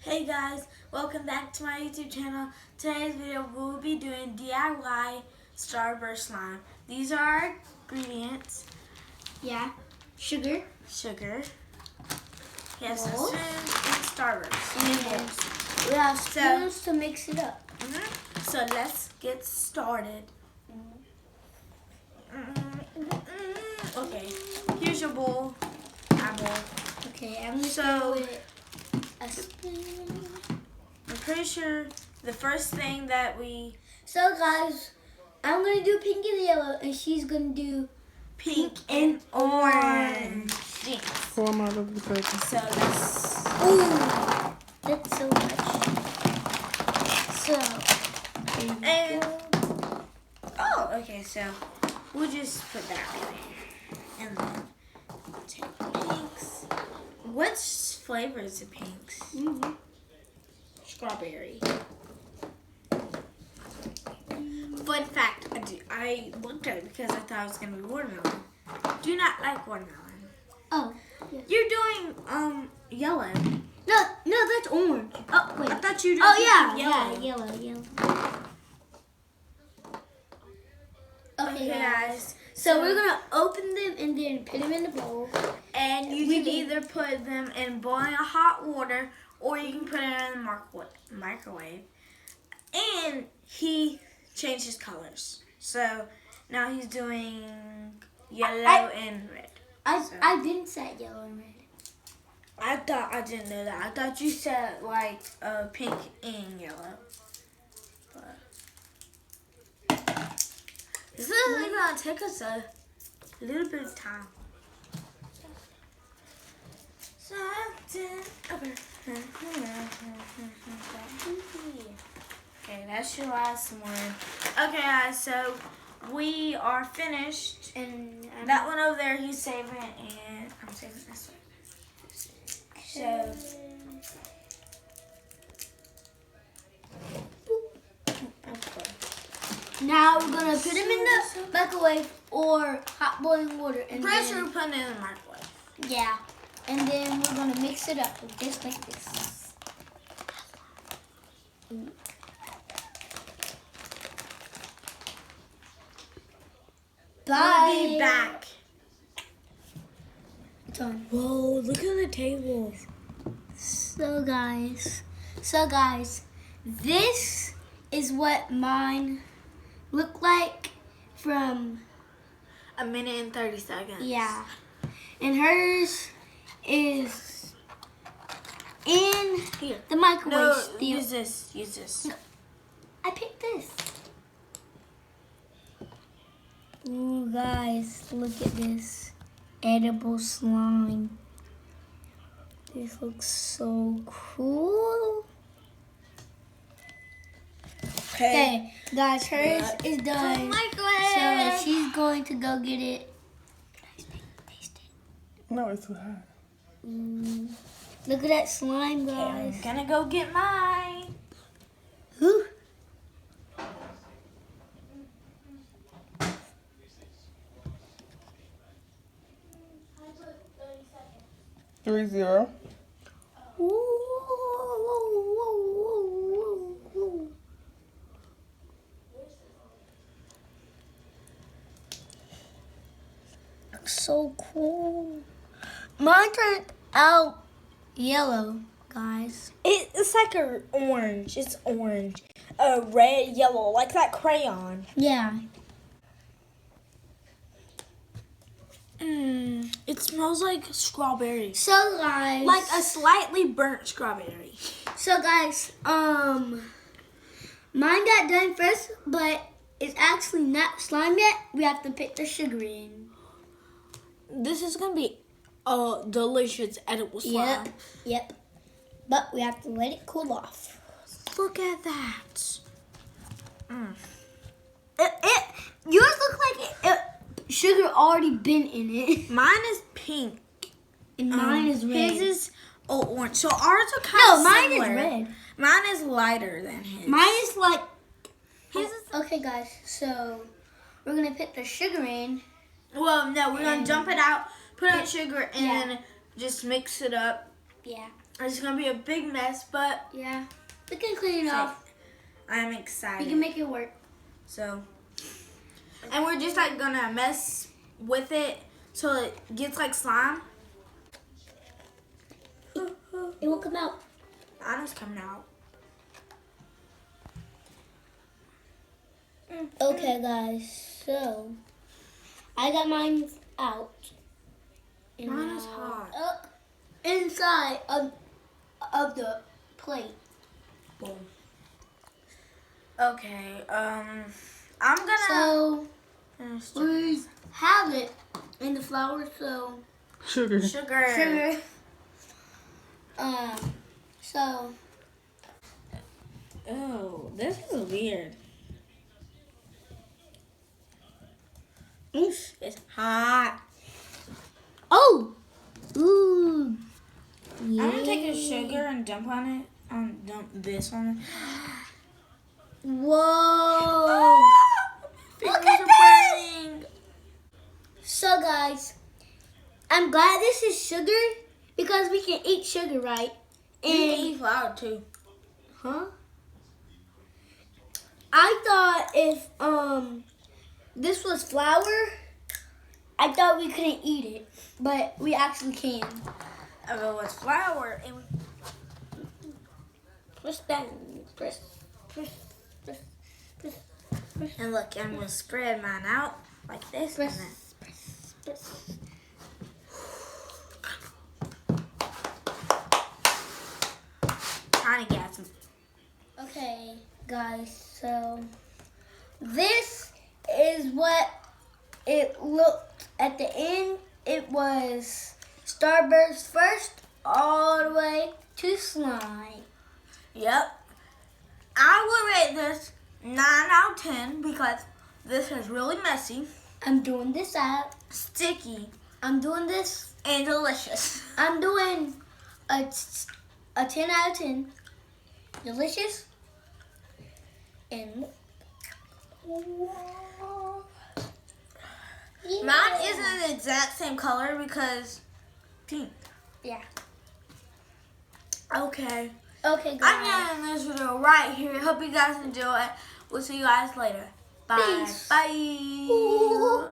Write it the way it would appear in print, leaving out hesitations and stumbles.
Hey guys, welcome back to my YouTube channel. Today's video we'll be doing DIY Starburst slime. These are our ingredients. Yeah, sugar. Yes, a spoon and Starburst. And we have spoons to mix it up. So let's get started. Okay, here's your bowl. My bowl. Okay, I'm just going with a spoon. I'm pretty sure the first thing that we... So guys, I'm going to do pink and yellow and she's going to do pink and orange. Pour them out of the paper. So let's... Ooh, that's so much. So, and... Oh, okay, so we'll just put that right here. And then take pinks. What flavor is the pinks? Strawberry. Fun fact, I looked at it because I thought it was going to be watermelon. Do not like watermelon. oh. Yeah. You're doing yellow. No, that's orange. Oh, wait. I thought you were Oh, doing yellow. Okay, guys. So we're going to open them and then put them in the bowl. And you can either put them in boiling hot water or you can put it in the microwave. And he changed his colors. So now he's doing yellow and red. I didn't say yellow and red. I didn't know that. I thought you said like pink and yellow. But this is only gonna take us a little bit of time. Okay, that's your last one. Okay, guys, so we are finished. And that one over there, he's saving it, and I'm saving this one. So, now we're gonna put them in the microwave or hot boiling water. And pressure putting it in the microwave. Yeah, and then we're gonna mix it up just like this. Bye. We'll be back. It's on. Whoa, look at the table. So guys, this is what mine look like from a minute and 30 seconds. Yeah, and hers is in here the microwave. No, still. use this. No, I picked this. Ooh, guys, look at this edible slime. This looks so cool. Okay, guys, hers is done. Microwave. So she's going to go get it. Taste it. No, it's too hot. Look at that slime, Okay, guys. I'm gonna go get mine. Ooh. Three zero. Looks so cool. Mine turned out yellow, guys. It's like a orange. It's orange. Red, yellow, like that crayon. Yeah. It smells like strawberry. So guys, Like a slightly burnt strawberry. so guys, mine got done first, but it's actually not slime yet. We have to put the sugar in. This is gonna be a delicious edible slime. Yep. But we have to let it cool off. Look at that. Yours look like it sugar already been in it. Mine is pink. And mine is red. His is orange. So ours are kind of mine similar. is red. Mine is lighter than his. Mine is like His is... Okay guys, so we're gonna put the sugar in. Well, no, we're gonna dump it out, put out sugar, and then just mix it up. Yeah. It's gonna be a big mess, but Yeah. We can clean it off. I'm excited. We can make it work. So, and we're just like gonna mess with it so it gets like slime. It will come out. I know it's coming out. Okay, guys. So, I got mine out. And Mine is now hot. up inside of the plate. Boom. Okay, I'm gonna. So, finish we have it in the flour, so Sugar. sugar. So, Oh, this is weird. oof. It's hot. Oh! Ooh. Yeah. I'm gonna take the sugar and dump on it. Dump this on it. Whoa! Fingers Look at are burning. So, guys, I'm glad this is sugar because we can eat sugar, right? You can And eat flour too. huh? I thought if this was flour, I thought we couldn't eat it, but we actually can. If it was flour, it would. Press that. Press. And look, I'm gonna spread mine out like this. Press. And Press. trying to get some. Okay, guys, so this is what it looked at the end. It was Starburst first, all the way to slime. Yep. I would rate this 9 out of 10 because this is really messy, I'm doing this out. sticky, I'm doing this. and delicious. I'm doing a 10 out of 10. Delicious. And Mine isn't the exact same color because pink. yeah. Okay. Okay, guys. I'm gonna end this video right here. Hope you guys enjoy it. We'll see you guys later. Bye. Peace. Bye. Ooh.